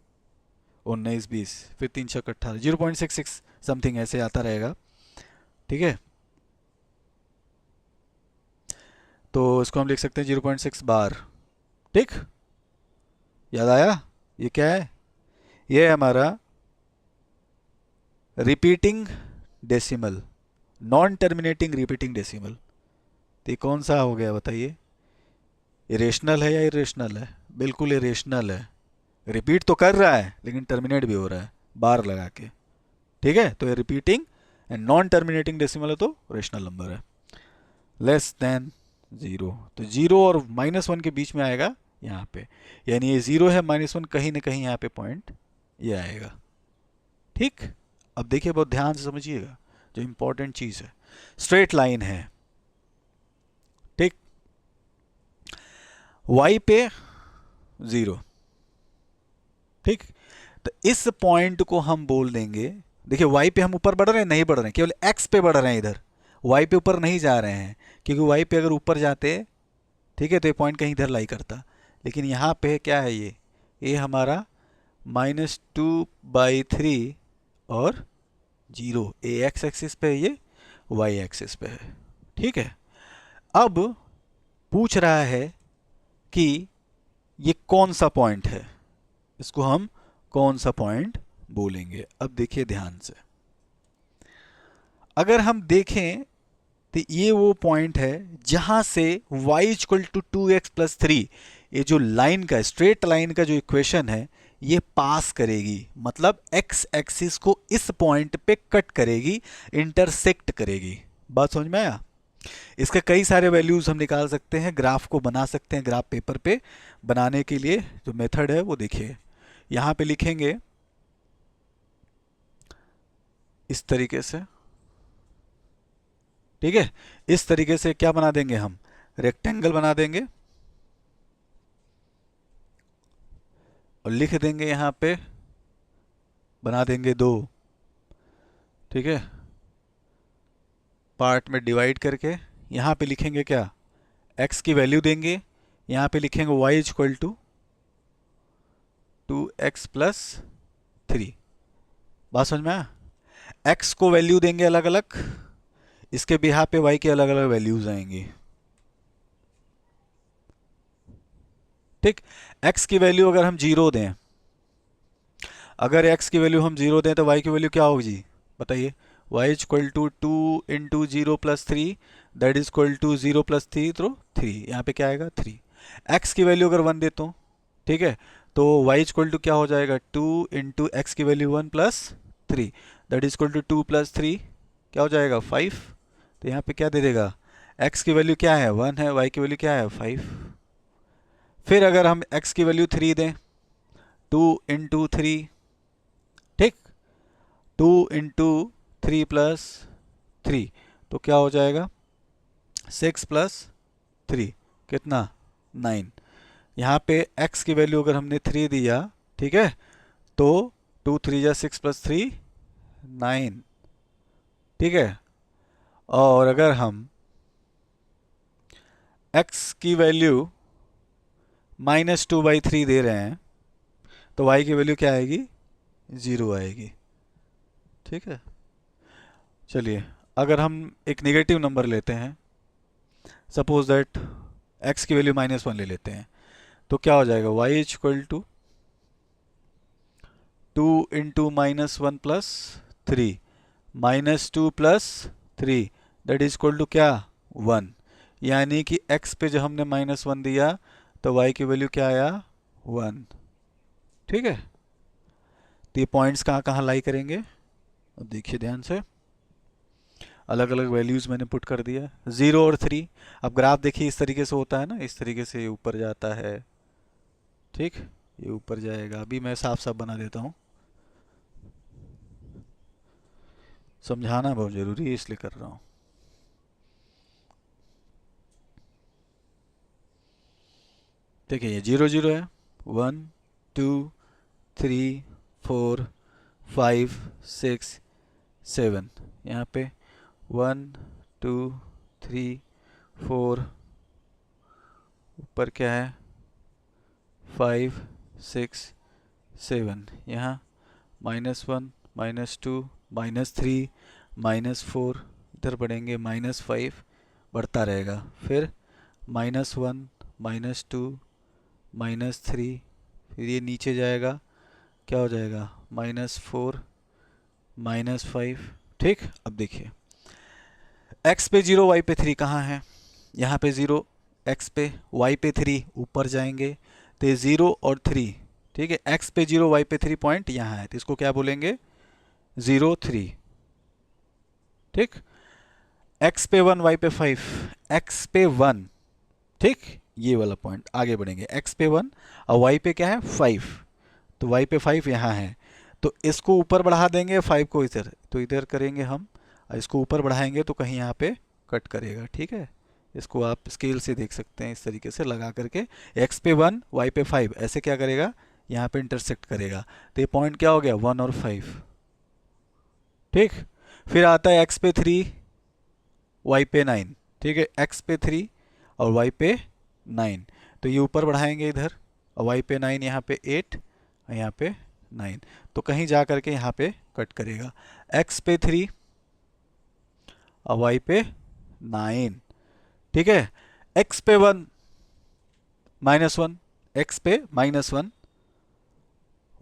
19 20, फिर 3 छक 18, 0.66 समथिंग ऐसे आता रहेगा। ठीक है, तो इसको हम लिख सकते हैं 0.6 बार। ठीक, याद आया? ये क्या है? ये है हमारा repeating decimal, non terminating repeating decimal. तो ये कौन सा हो गया बताइए? इरेशनल है या इरेशनल है? बिल्कुल इरेशनल है। रिपीट तो कर रहा है लेकिन टर्मिनेट भी हो रहा है बार लगा के। ठीक है, तो ये repeating and non terminating decimal है, तो रेशनल नंबर है। लेस देन 0, तो 0 और -1 के बीच में आएगा यहाँ पे, यानी ये 0 है, -1 कहीं ना कहीं यहाँ पे पॉइंट ये आएगा। ठीक, अब देखिए बहुत ध्यान से समझिएगा, जो इंपॉर्टेंट चीज़ है, स्ट्रेट लाइन है। ठीक, y पे 0। ठीक, तो इस पॉइंट को हम बोल देंगे, देखिए y पे हम ऊपर बढ़ रहे हैं, नहीं बढ़ रहे हैं, केवल x पे बढ़ रहे हैं, इधर y पे ऊपर नहीं जा रहे हैं, क्योंकि y पे अगर ऊपर जाते, ठीक है, तो ये पॉइंट कहीं इधर लाई करता। लेकिन यहाँ पे क्या है, ये हमारा -2/3 और 0, ये x एक्सिस पे है, ये y एक्सिस पे है। ठीक है, अब पूछ रहा है कि ये कौन सा पॉइंट है, इसको हम कौन सा पॉइंट बोलेंगे। अब देखिए ध्यान से, अगर हम देखें तो ये वो पॉइंट है जहां से y equal to 2x plus 3, ये जो लाइन का, स्ट्रेट लाइन का जो इक्वेशन है, ये पास करेगी, मतलब x एक्सिस को इस पॉइंट पे कट करेगी, इंटरसेक्ट करेगी। बात समझ में आया? इसके कई सारे वैल्यूज हम निकाल सकते हैं, ग्राफ को बना सकते हैं। ग्राफ पेपर पे बनाने के लिए जो मेथड है वो देखिए, यहां पे लिखेंगे इस तरीके से। ठीक है, इस तरीके से क्या बना देंगे हम, रेक्टेंगल बना देंगे और लिख देंगे यहां पे, बना देंगे 2। ठीक है, पार्ट में डिवाइड करके यहां पे लिखेंगे क्या, x की वैल्यू देंगे, यहां पे लिखेंगे y equal to 2x plus 3। बात समझ में आया? x को वैल्यू देंगे अलग अलग, इसके बिहार पे y की अलग अलग वैल्यूज आएंगी। ठीक, x की वैल्यू अगर हम 0 दें, अगर x की वैल्यू हम 0 दें तो y की वैल्यू क्या होगी बताइए? y equal to 2 into 0 plus 3, that is equal to 0 plus 3, तो 3, यहाँ पे क्या आएगा 3। x की वैल्यू अगर 1 देता हूँ, ठीक है, तो y इक्वल टू क्या हो जाएगा, 2 इंटू एक्स की value 1 plus 3, that is equal to 2 plus 3 क्या हो जाएगा 5। तो यहाँ पे क्या दे देगा, x की वैल्यू क्या है 1 है, y की वैल्यू क्या है 5। फिर अगर हम x की वैल्यू 3 दें, 2 इंटू 3, ठीक, 2 इंटू 3 प्लस 3, तो क्या हो जाएगा 6 प्लस 3 कितना 9। यहाँ पे x की वैल्यू अगर हमने 3 दिया, ठीक है, तो 2 3 जा 6 प्लस 3 9। ठीक है, और अगर हम x की वैल्यू -2/3 दे रहे हैं, तो y की वैल्यू क्या आएगी 0 आएगी। ठीक है, चलिए अगर हम एक नेगेटिव नंबर लेते हैं, सपोज दैट x की वैल्यू -1 ले लेते हैं, तो क्या हो जाएगा y equal to 2 into -1 plus 3, -2 plus 3, that is equal to क्या 1। यानी कि x पे जब हमने -1 दिया तो y की वैल्यू क्या आया 1। ठीक है, तो ये पॉइंट्स कहाँ कहाँ लाई करेंगे, अब देखिए ध्यान से, अलग अलग वैल्यूज़ मैंने पुट कर दिया, 0 और 3। अब ग्राफ देखिए इस तरीके से होता है ना, इस तरीके से ये ऊपर जाता है। ठीक, ये ऊपर जाएगा, अभी मैं साफ साफ बना देता हूँ, समझाना बहुत ज़रूरी है इसलिए कर रहा हूँ। देखिए ये 0 0 है, 1 2 3 4 5 6 7, यहाँ पे 1 2 3 4 ऊपर क्या है 5 6 7, यहाँ -1 -2 -3 -4, इधर बढ़ेंगे -5, बढ़ता रहेगा। फिर -1 -2 -3, फिर ये नीचे जाएगा, क्या हो जाएगा -4 -5। ठीक, अब देखिए x पे 0 y पे 3 कहाँ है, यहाँ पे 0 x पे, y पे 3 ऊपर जाएंगे तो ये 0 और 3। ठीक है, x पे 0 y पे 3 पॉइंट यहाँ है तो इसको क्या बोलेंगे 0 3। ठीक, x पे 1 y पे 5, x पे 1, ठीक, ये वाला पॉइंट आगे बढ़ेंगे, x पे 1 और y पे क्या है 5, तो y पे 5 यहाँ है तो इसको ऊपर बढ़ा देंगे 5 को इधर, तो इधर करेंगे हम, इसको ऊपर बढ़ाएंगे तो कहीं यहाँ पे कट करेगा। ठीक है, इसको आप स्केल से देख सकते हैं इस तरीके से लगा करके, x पे 1 y पे 5 ऐसे क्या करेगा यहाँ पे इंटरसेक्ट करेगा, तो ये पॉइंट क्या हो गया 1 और 5। ठीक, फिर आता है x पे 3 y पे 9। ठीक है, x पे 3 और y पे 9, तो ये ऊपर बढ़ाएंगे इधर और y पे 9, यहाँ पे 8 और यहाँ पे 9, तो कहीं जा करके यहाँ पे कट करेगा, x पे 3 और y पे 9। ठीक है, x पे 1 -1, x पे -1,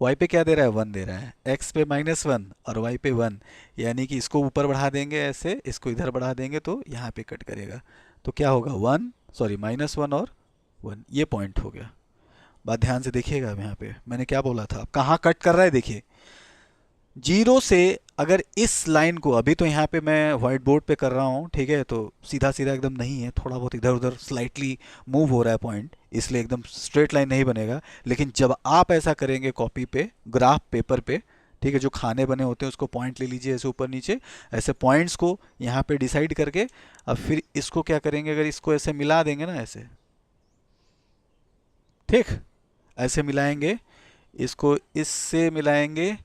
y पे क्या दे रहा है 1 दे रहा है, x पे -1 और y पे 1, यानी कि इसको ऊपर बढ़ा देंगे ऐसे, इसको इधर बढ़ा देंगे तो यहाँ पे कट करेगा, तो क्या होगा -1 और 1, ये पॉइंट हो गया। बात ध्यान से देखिएगा, यहाँ पे मैंने क्या बोला था, अब कहाँ कट कर रहा है देखिए, 0 से अगर इस लाइन को, अभी तो यहाँ पे मैं व्हाइट बोर्ड पे कर रहा हूँ, ठीक है, तो सीधा सीधा एकदम नहीं है, थोड़ा बहुत इधर उधर स्लाइटली मूव हो रहा है पॉइंट, इसलिए एकदम स्ट्रेट लाइन नहीं बनेगा। लेकिन जब आप ऐसा करेंगे कॉपी पे, ग्राफ पेपर पे, ठीक है, जो खाने बने होते हैं उसको पॉइंट ले लीजिए ऐसे ऊपर नीचे, ऐसे पॉइंट्स को यहाँ पे डिसाइड करके, अब फिर इसको क्या करेंगे, अगर इसको ऐसे मिला देंगे ना ऐसे, ठीक, ऐसे मिलाएंगे, इसको इससे मिलाएंगे,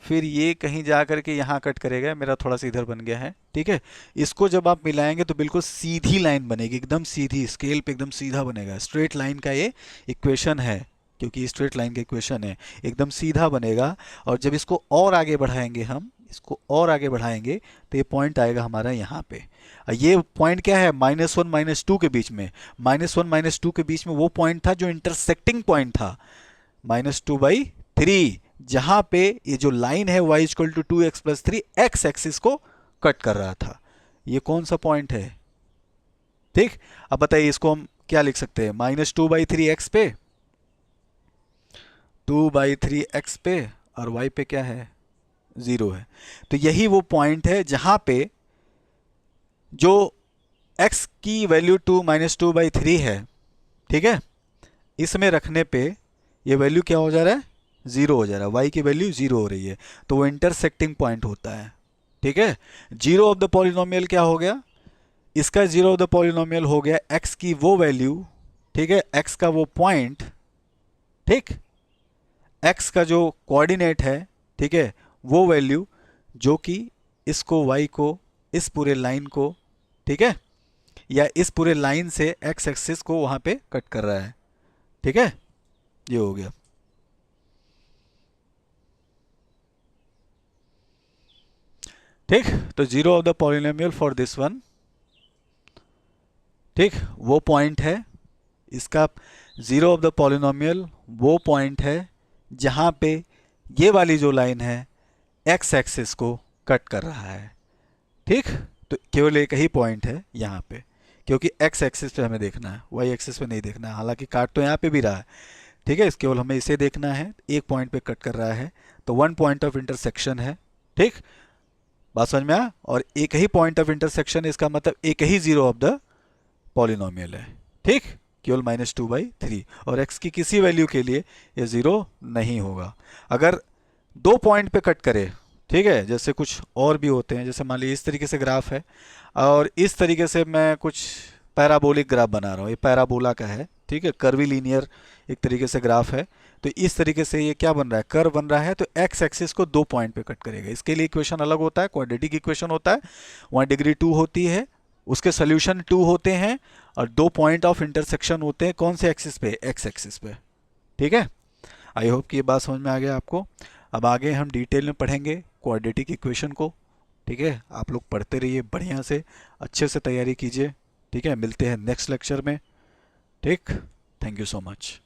फिर ये कहीं जा करके यहाँ कट करेगा, मेरा थोड़ा सा इधर बन गया है। ठीक है, इसको जब आप मिलाएंगे तो बिल्कुल सीधी लाइन बनेगी, एकदम सीधी, स्केल पे एकदम सीधा बनेगा, स्ट्रेट लाइन का ये इक्वेशन है, क्योंकि स्ट्रेट लाइन का इक्वेशन है, एकदम सीधा बनेगा। और जब इसको और आगे बढ़ाएंगे हम, इसको और आगे बढ़ाएंगे तो ये पॉइंट आएगा हमारा यहाँ पे, ये पॉइंट क्या है -1 -2 के बीच में, -1 -2 के बीच में वो पॉइंट था जो इंटरसेक्टिंग पॉइंट था, -2/3, जहां पे ये जो लाइन है y = 2x + 3 x एक्सिस को कट कर रहा था, ये कौन सा पॉइंट है। ठीक, अब बताइए इसको हम क्या लिख सकते हैं, -2/3x पे, 2/3x पे, और y पे क्या है 0 है, तो यही वो पॉइंट है जहां पे जो x की वैल्यू -2/3 है, ठीक है, इसमें रखने पे ये वैल्यू क्या हो जा रहा है 0 हो जा रहा है, y की वैल्यू 0 हो रही है, तो वो इंटरसेक्टिंग पॉइंट होता है। ठीक है, 0 ऑफ द पॉलिनोमियल क्या हो गया, इसका 0 ऑफ द पॉलिनोमियल हो गया x की वो वैल्यू, ठीक है, x का वो पॉइंट, ठीक, x का जो कोऑर्डिनेट है, ठीक है, वो वैल्यू जो कि इसको y को, इस पूरे लाइन को, ठीक है, या इस पूरे लाइन से x एक्सिस को वहां पे कट कर रहा है। ठीक है, ये हो गया। ठीक, तो 0 of the polynomial for this one, ठीक, वो पॉइंट है, इसका 0 ऑफ द पॉलिनोमियल वो पॉइंट है जहां पे ये वाली जो लाइन है x एक्सिस को कट कर रहा है। ठीक, तो केवल एक ही पॉइंट है यहाँ पे, क्योंकि x एक्सिस पे हमें देखना है, y एक्सिस पे नहीं देखना है, हालांकि काट तो यहाँ पे भी रहा है। ठीक है, केवल हमें इसे देखना है, एक पॉइंट पे कट कर रहा है, तो वन पॉइंट ऑफ इंटरसेक्शन है। ठीक, बात समझ में आया, और एक ही पॉइंट ऑफ इंटरसेक्शन, इसका मतलब एक ही 0 ऑफ द पॉलिनोमियल है। ठीक, केवल -2/3, और x की किसी वैल्यू के लिए ये 0 नहीं होगा। अगर दो पॉइंट पे कट करे, ठीक है, जैसे कुछ और भी होते हैं, जैसे मान लीजिए इस तरीके से ग्राफ है और इस तरीके से मैं कुछ पैराबोलिक ग्राफ बना रहा हूँ, ये पैराबोला का है, ठीक है, कर्वी लीनियर एक तरीके से ग्राफ है, तो इस तरीके से ये क्या बन रहा है, कर्व बन रहा है, तो x एक्सिस को दो पॉइंट पे कट करेगा। इसके लिए इक्वेशन अलग होता है, क्वाड्रेटिक इक्वेशन होता है, वहाँ डिग्री 2 होती है, उसके सोल्यूशन 2 होते हैं और 2 पॉइंट ऑफ इंटरसेक्शन होते हैं कौन से एक्सिस पे, एक्स एक्सिस पे। ठीक है, आई होप कि ये बात समझ में आ गया आपको। अब आगे हम डिटेल में पढ़ेंगे क्वाड्रेटिक इक्वेशन को। ठीक है, आप लोग पढ़ते रहिए बढ़िया से, अच्छे से तैयारी कीजिए। ठीक है, मिलते हैं नेक्स्ट लेक्चर में। ठीक, थैंक यू सो मच।